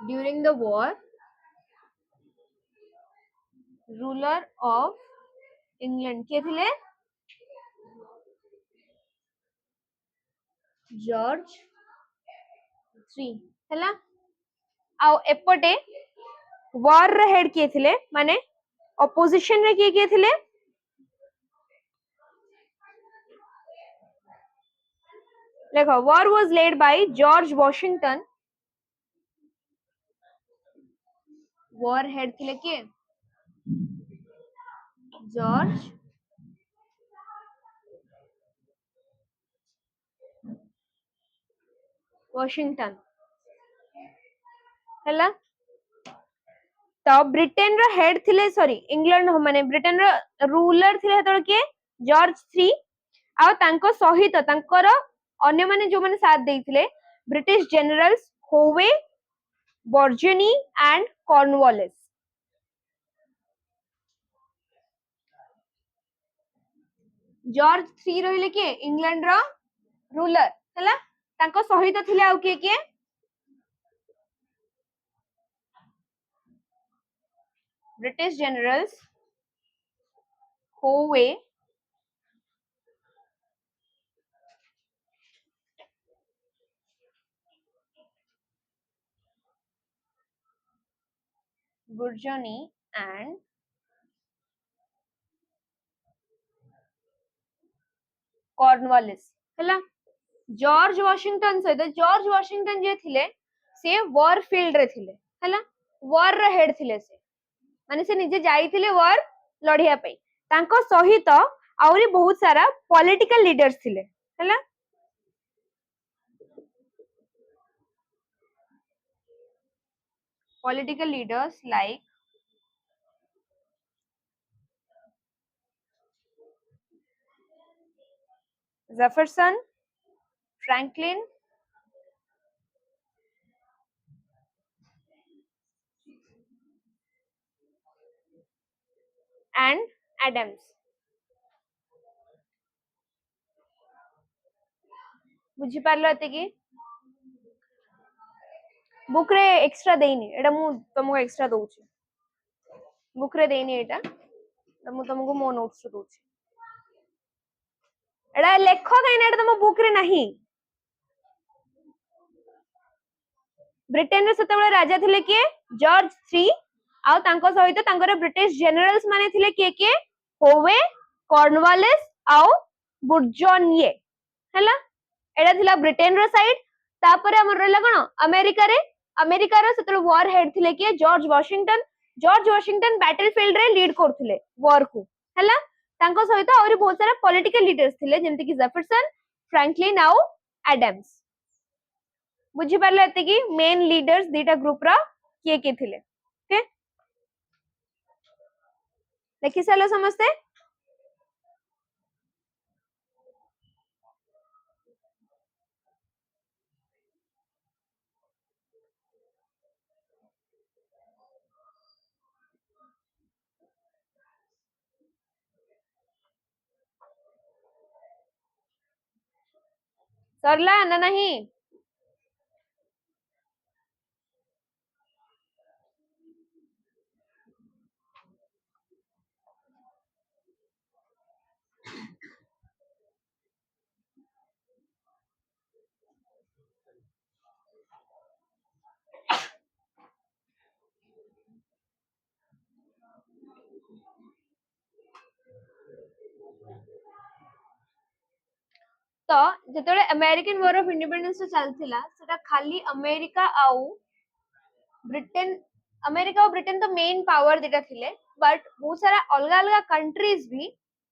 during the war ruler of England के थिले जॉर्ज 3 हैला आ एपटे वॉर रे हेड किए थिले माने ऑपोजिशन रे किए थिले देखो war was led by George Washington war head थिले किए जॉर्ज वॉशिंगटन हैला तो ब्रिटेन रो हेड थिले सॉरी इंग्लैंड माने ब्रिटेन रो रूलर थिले हेतळ के जॉर्ज 3 आ तांको सहित तांकर अन्य माने जो माने साथ देइथिले ब्रिटिश जनरल्स होवे बर्जनी एंड कॉर्नवालिस जॉर्ज 3 रहिले के इंग्लैंड रो रूलर हैला तांको सहित थिले आ के ब्रिटिश जनरल्स होवे बुर्जनी एंड कॉर्नवालिस हैला जॉर्ज वॉशिंगटन सहित जॉर्ज वॉशिंगटन जे थिले से वॉर फील्ड रे थिले हैला वॉर रे हेड थिले से माने से निजे जाईथिले वॉर लढिया पई तांको सहित आउरी बहुत सारा पॉलिटिकल लीडर्स थिले हैला political leaders like Jefferson Franklin and Adams बुझी पारलो एते की बुक रे एक्स्ट्रा देइनी एटा मु तुमको एक्स्ट्रा दोउची बुक रे देइनी एटा मु तुमको मो नोट्स रे दोउची एटा लेखो काइना एटा तुम बुक रे नाही ब्रिटेन रे सेतेबेले राजा थिले किए जॉर्ज 3 आउ तांको सहित तांकर ब्रिटिश जनरल्स माने थिले किए होवे कॉर्नवालिस आउ बुर्जोनिए हैला एडा थिला ब्रिटेन रो साइड तापरे हमर रहला कोन अमेरिका रो सेतेबेले वॉर हेड थिले किए जॉर्ज वाशिंगटन बैटलफील्ड रे लीड करथिले वॉर को हैला तांको सहित और बहुत सारा पॉलिटिकल लीडर्स थिले जेमति कि जेफरसन फ्रैंकलिन आउ एडम्स बुझी पारले एते कि मेन लीडर्स दीटा ग्रुप रा के थिले ओके देखि सालो समझते सरला ना नहीं तो जेतोले अमेरिकन वॉर ऑफ इंडिपेंडेंस चलथिला सेटा खाली अमेरिका और ब्रिटेन तो मेन पावर दिटा थिले बट बहुत सारा अलग अलग कंट्रीज भी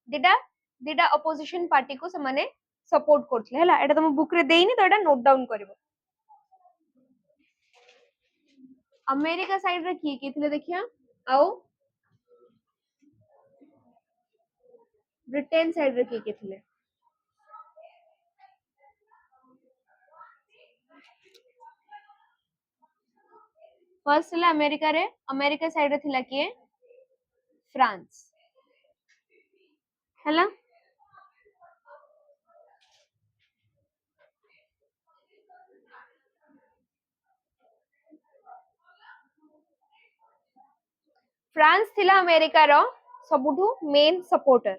दिटा दिटा अपोजिशन पार्टी को से माने सपोर्ट करथले हला एटा तुम बुक रे देइनी तो एटा नोट डाउन करबो अमेरिका साइड रे की थिले देखिया आउ ब्रिटेन साइड रे की थिले फर्स्ट थिला अमेरिका साइड रे थिला किए फ्रांस हला फ्रांस थिला अमेरिका रो सबुठु मेन सपोर्टर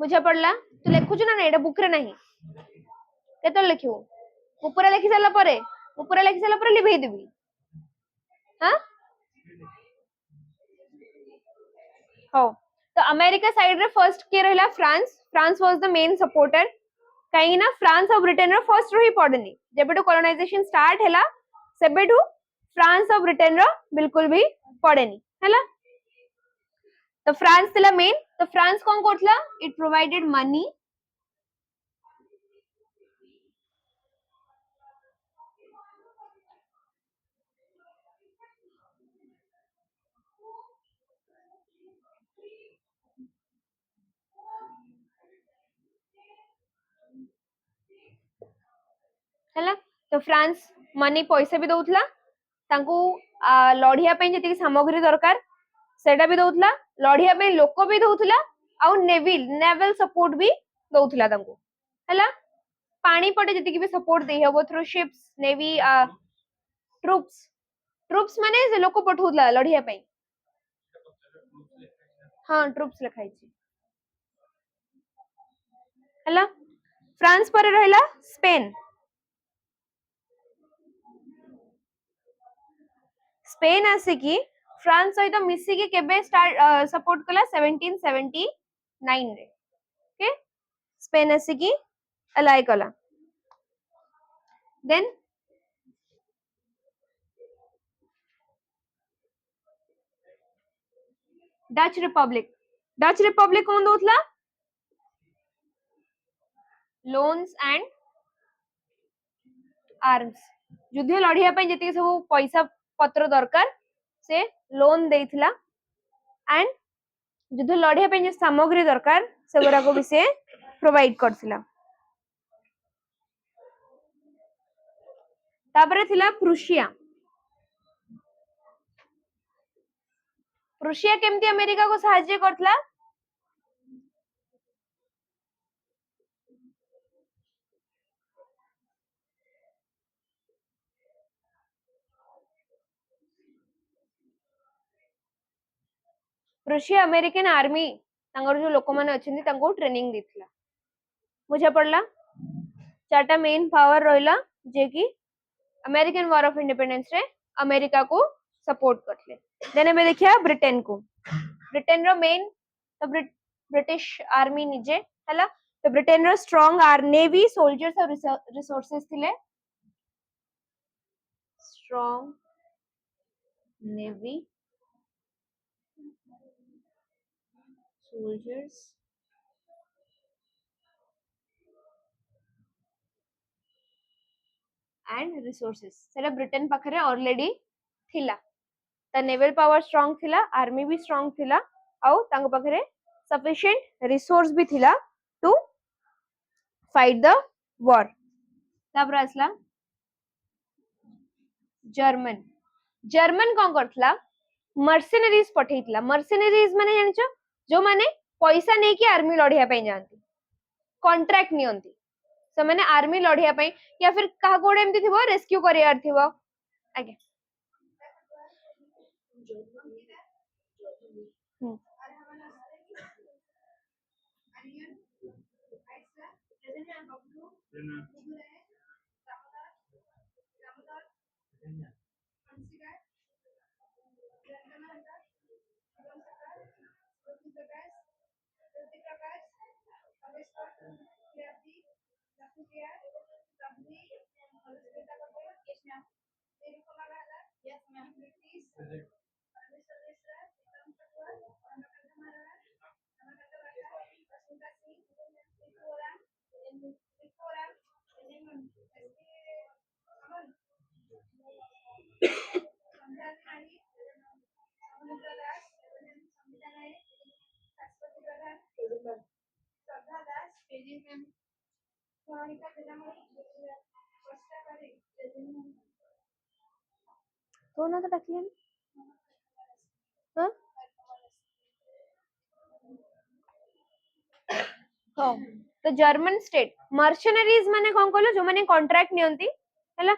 बुझा पड़ला तू लिखुछ ना एटा बुक रे नहीं केतो लिखियो ऊपर लिखि साला परे लिभेई देबी हां हो तो अमेरिका साइड रे फर्स्ट के रहला France was the main supporter कहीं ना फ्रांस और ब्रिटेन रो फर्स्ट रो ही पड़नी जेबेटू कॉलोनाइजेशन स्टार्ट हैला सेबेटू फ्रांस और ब्रिटेन रो बिल्कुल भी पड़ेनी हैला तो फ्रांस थिला मेन तो फ्रांस कोन करथला इट प्रोवाइडेड मनी हैला तो फ्रांस मनी पैसा भी दउथला तांको लढिया पे जति सामग्री दरकार सेटा भी दउथला लढिया पे लोक भी दउथला आ नेवल सपोर्ट भी दउथला तांको हैला पानी पटे जति भी सपोर्ट दे हबो थ्रू शिप्स नेवी ट्रूप्स माने जे लोक पठौथला लढिया पे हां ट्रूप्स लिखाई छी हैला फ्रांस पर रहला स्पेन आसिकी फ्रांस सहित मिसिकी केबे स्टार्ट सपोर्ट कला 1779 रे ओके स्पेन आसिकी अलाइ कला देन डच रिपब्लिक कोन दोथला लोन्स एंड आर्म्स युद्ध लढिया पे जति सब पैसा पत्र दरकार से लोन देइथिला एंड युद्ध लढिया पे जे सामग्री दरकार से गोरा को भी से प्रोवाइड करथिला तापरे थिला प्रुशिया केमती अमेरिका को सहाय्य करथला प्रुशिया अमेरिकन आर्मी तांगर जो लोक माने अछिन तांको ट्रेनिंग दिथिला बुझा पड़ला चारटा मेन पावर रहला जे की अमेरिकन वॉर ऑफ इंडिपेंडेंस रे अमेरिका को सपोर्ट करले। देन एबे देखिया ब्रिटेन को। ब्रिटेन रो मेन तो ब्रिटिश आर्मी निजे हला। तो ब्रिटेन रो स्ट्रांग आर नेवी सोल्जर्स और रिसोर्सेस थिले। Strong navy soldiers and resources सेटा ब्रिटेन पाखरे ऑलरेडी थिला। ता नेवल पावर स्ट्रांग थिला, आर्मी भी स्ट्रांग थिला, आउ तांग पाखरे सफिशिएंट रिसोर्स भी थिला टू फाइट द वॉर। तापर आसला जर्मन। जर्मन कौन करथला मर्सिनरीज पठेइतला। मर्सिनरीज माने जानिचो जो माने पैसा नै कि आर्मी लढिया पई जानती, कॉन्ट्रैक्ट नियंती से माने आर्मी लढिया पई या फिर कहा कोडे एमती थिबो रेस्क्यू करियार थिबो। आगे तो ना तो टकले हां हां। तो जर्मन स्टेट मर्सनरीज माने कोन कहलो जो माने कॉन्ट्रैक्ट नियंती हला।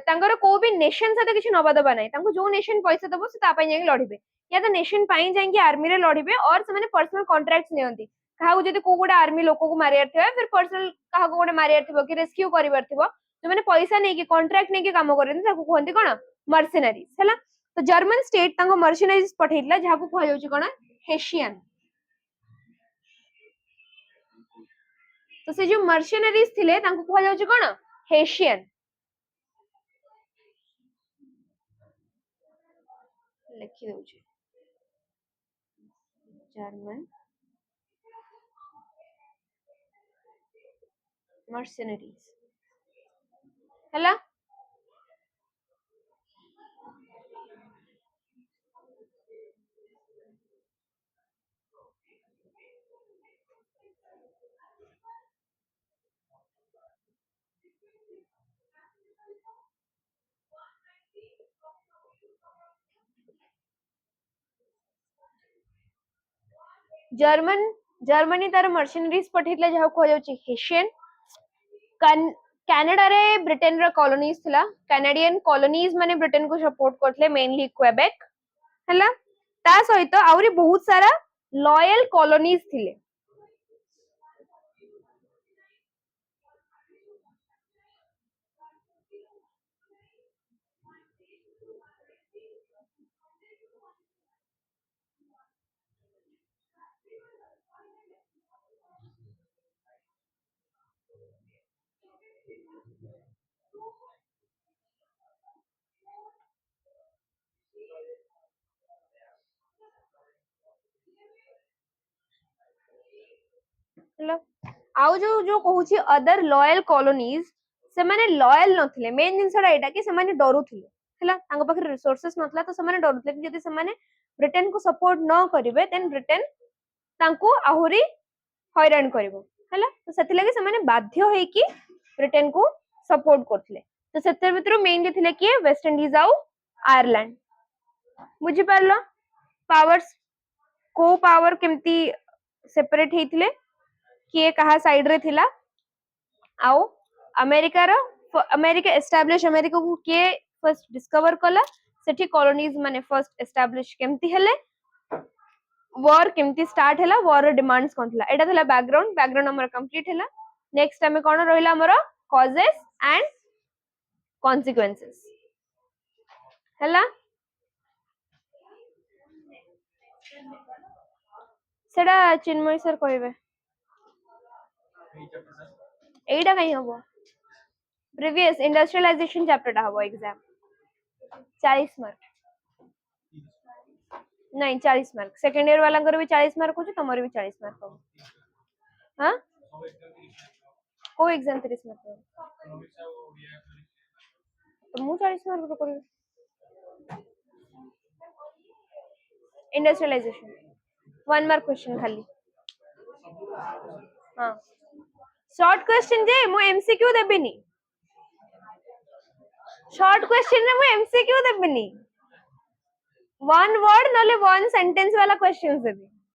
तांगर को भी नेशन साथे किछि नबा दबा नै, तांको जो नेशन पैसा दबो से ता पई जाई लढिबे या तो नेशन पई जाई आर्मी रे लढिबे और से माने पर्सनल कॉन्ट्रैक्ट्स नियंती। कहा जदि को गोटे आर्मी लोक को मारियार थिबा फिर पर्सनल कहा गोटे मारियार थिबो कि रेस्क्यू करिवार थिबो जो माने पैसा नै कि कॉन्ट्रैक्ट नै कि काम करन ताको कहंती कोन मर्सनरीज हला। तो जर्मन स्टेट तांको मर्सनरीज पठेइतला जहा को कह जाउची कोन हेशियन। तो से जो मर्सनरीज थिले तांको कह जाउची कोन हेशियन। लिखि दउची जर्मन मर्सनरीज हला। जर्मनी तार मर्सनरीज पठेइतला जहा को जाउची हेशियन। कनाडा रे ब्रिटेन रा कॉलोनीज थिला। कैनेडियन कॉलोनीज माने ब्रिटेन को सपोर्ट करथले मेनली क्वेबेक हला। ता सहित आउरी बहुत सारा लॉयल कॉलोनीज थिले। आउ जो जो कहूची अदर लॉयल कॉलोनीज से माने लॉयल नथिले। मेन जिंसडा एटा कि से माने डरुथिले हला। तांग पाखरे रिसोर्सेस नथला तो से माने डरुथिले कि जदि से माने ब्रिटेन को सपोर्ट न करिवे देन ब्रिटेन तांको आहुरी हैरान करबो हला। तो सेति लागि से माने बाध्य होई कि ब्रिटेन को सपोर्ट करथिले। तो सेते भितरो मेनली थिले कि वेस्ट इंडीज आउ आयरलैंड। बुझी पारलो पावर्स को पावर केमती सेपरेट हेथिले किए कहा साइड रे थिला। आउ अमेरिका रो अमेरिका एस्टैब्लिश अमेरिका को किए फर्स्ट डिस्कवर कला सेठी कॉलोनीज माने फर्स्ट एस्टैब्लिश केमती हेले वॉर केमती स्टार्ट हैला वॉर डिमांड्स कोन थिला एटा थिला बैकग्राउंड हमर कंप्लीट हैला। नेक्स्ट हमें कोन रहिला हमर कॉजेस एंड consequences ହେଲା सेटा चिन्मय सर कहबे एटा कहीं हबो प्रीवियस इंडस्ट्रियलाइजेशन चैप्टर टा हबो एग्जाम 40 मार्क नहीं 40 मार्क सेकंड ईयर वाला भी 40 मार्क हो तमर भी 40 मार्क हो हां को एग्जाम 30 मार्क तो मु 40 मार्क रो कर इंडस्ट्रियलाइजेशन 1 मार्क क्वेश्चन खाली हां शॉर्ट क्वेश्चन जे मु एमसीक्यू देबेनी शॉर्ट क्वेश्चन रे मु एमसीक्यू देबेनी वन वर्ड नले वन सेंटेंस वाला क्वेश्चंस देबी